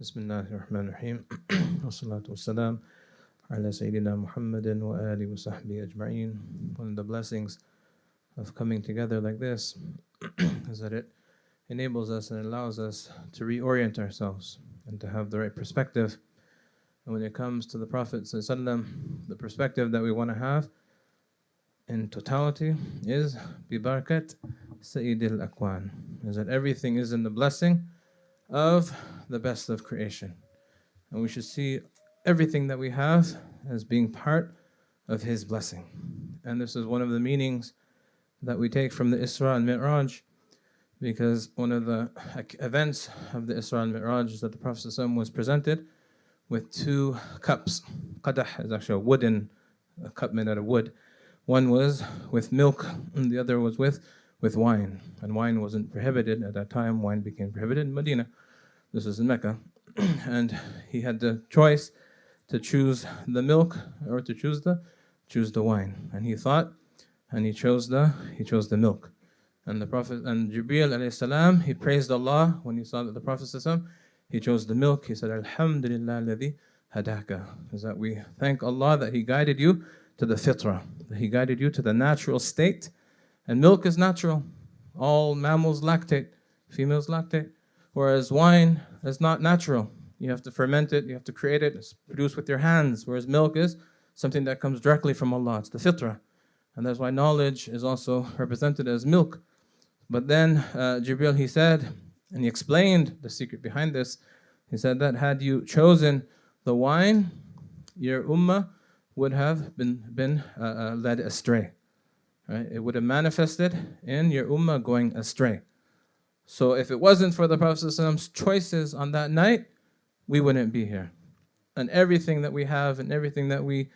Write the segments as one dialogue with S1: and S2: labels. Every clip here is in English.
S1: Bismillahir-Rahmanir-Rahim. Wassalatu wassalam ala Sayyidina Muhammadin wa alihi wa sahbihi ajma'een. One of the blessings of coming together like this is that it enables us and allows us to reorient ourselves and to have the right perspective. And when it comes to the Prophet ﷺ, the perspective that we want to have in totality is bibarakat Sayyidil Aqwan, is that everything is in the blessing of the best of creation. And we should see everything that we have as being part of his blessing. And this is one of the meanings that we take from the Isra and Mi'raj, because one of the events of the Isra and Mi'raj is that the Prophet ﷺ was presented with two cups. Qadah is actually a cup made out of wood. One was with milk and the other was with wine. And wine wasn't prohibited at that time. Wine became prohibited in Medina. This was in Mecca. And he had the choice to choose the milk or to choose the wine. And he thought, and he chose the milk. And the Prophet and Jibreel alayhi salam, he praised Allah when he saw that the Prophet ﷺ, he chose the milk. He said, Alhamdulillah alladhi hadaka. Is that we thank Allah that He guided you to the fitrah, that He guided you to the natural state. And milk is natural. All mammals lactate, females lactate. Whereas wine is not natural. You have to ferment it, you have to create it, it's produced with your hands. Whereas milk is something that comes directly from Allah, it's the fitrah. And that's why knowledge is also represented as milk. But then Jibreel, he said, and he explained the secret behind this. He said that had you chosen the wine, your ummah would have been led astray. Right? It would have manifested in your ummah going astray. So if it wasn't for the Prophet ﷺ's choices on that night, we wouldn't be here. And everything that we have and everything that we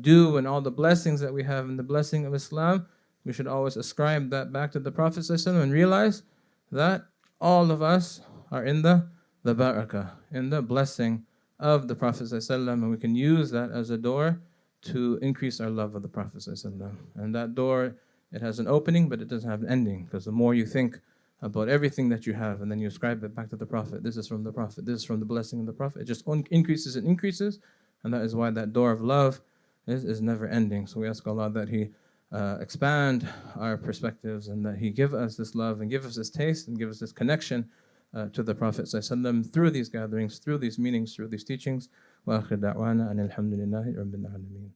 S1: do and all the blessings that we have and the blessing of Islam, we should always ascribe that back to the Prophet ﷺ and realize that all of us are in the Baraka, in the blessing of the Prophet ﷺ, and we can use that as a door to increase our love of the Prophet ﷺ. And that door, it has an opening, but it doesn't have an ending, because the more you think about everything that you have and then you ascribe it back to the Prophet, this is from the Prophet, this is from the blessing of the Prophet, it just increases and increases, and that is why that door of love is never ending. So we ask Allah that He expand our perspectives and that He give us this love and give us this taste and give us this connection to the Prophet ﷺ through these gatherings, through these meetings, through these teachings. Wa akhir da'wana anil hamdulillahi rabbil alameen.